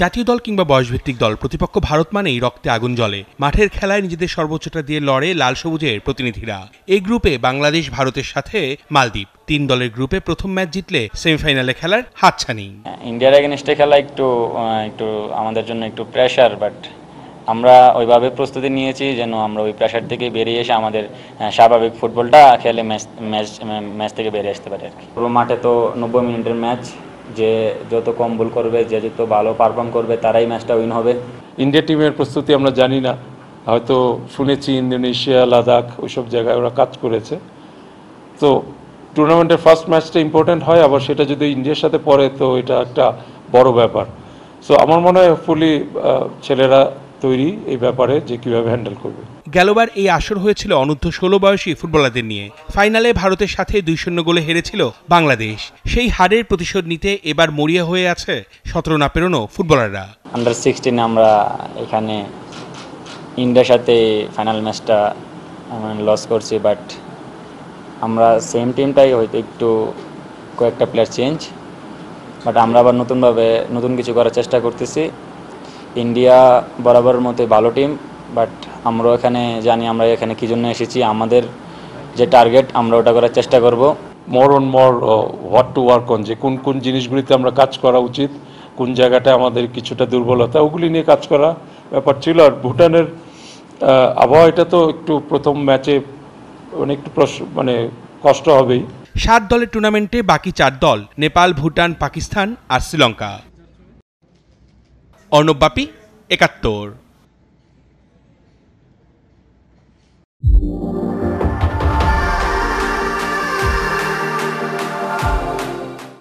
জাতীয় দল কিংবা বয়সভিত্তিক দল প্রতিপক্ষ ভারত মানেই রক্তে আগুন জ্বলে। মাঠের খেলায় নিজেদের সর্বোচ্চটা দিয়ে লড়ে লাল সবুজের প্রতিনিধিরা। এই গ্রুপে বাংলাদেশ ভারতের সাথে মালদ্বীপ। 3 দলের গ্রুপে প্রথম ম্যাচ জিতলে সেমিফাইনালে খেলার হাতছানি। ইন্ডিয়ার এগেনস্টে খেলা একটু আমাদের জন্য একটু প্রেশার, বাট আমরা ওইভাবে প্রস্তুতি নিয়েছি যেন আমরা ওই প্রেশার থেকে বেরিয়ে এসে আমাদের স্বাভাবিক ফুটবলটা খেলে ম্যাচ থেকে বেরিয়ে আসতে পারি আর কি। পুরো মাঠে তো 90 মিনিটের ম্যাচ, যে যত কম বল করবে, যে যত ভালো পারফর্ম করবে তারাই ম্যাচটা উইন হবে। ইন্ডিয়া টিমের প্রস্তুতি আমরা জানি না, হয়তো শুনেছি ইন্দোনেশিয়া, লাদাখ ওইসব জায়গায় ওরা কাজ করেছে। তো টুর্নামেন্টের ফার্স্ট ম্যাচটা ইম্পর্টেন্ট হয়, আবার সেটা যদি ইন্ডিয়ার সাথে পড়ে তো এটা একটা বড় ব্যাপার। সো আমার মনে হয় ফুলি ছেলেরা তৈরি এই ব্যাপারে যে কীভাবে হ্যান্ডেল করবে। গেলবার এই আসর হয়েছিল অনূর্ধ্ব 16 বয়সী ফুটবলারদের নিয়ে। ফাইনালে ভারতের সাথে 2-0 গোলে হেরেছিল বাংলাদেশ। সেই হারের প্রতিশোধ নিতে এবার মরিয়া হয়ে আছে 17 না পেরোনো ফুটবলাররা। আন্ডার 16 আমরা এখানে ইন্ডিয়ার সাথে ফাইনাল ম্যাচটা লস করছি, বাট আমরা সেম টিমটাই হয়তো একটু কয়েকটা প্লেয়ার চেঞ্জ, বাট আমরা আবার নতুন কিছু করার চেষ্টা করতেছি। ইন্ডিয়া বরাবরের মতো ভালো টিম, বাট আমরা এখানে জানি আমরা এখানে কী জন্য এসেছি, আমাদের যে টার্গেট আমরা ওটা করার চেষ্টা করব। মোর হোয়াট টু ওয়ার্ক অন, যে কোন কোন জিনিসগুলিতে আমরা কাজ করা উচিত, কোন জায়গাটায় আমাদের কিছুটা দুর্বলতা, ওগুলি নিয়ে কাজ করা ব্যাপার ছিল। আর ভুটানের আবহাওয়া, এটা তো একটু প্রথম ম্যাচে একটু কষ্ট হবেই। 7 দলের টুর্নামেন্টে বাকি 4 দল নেপাল, ভুটান, পাকিস্তান আর শ্রীলঙ্কা। অর্ণব বাপি, 71।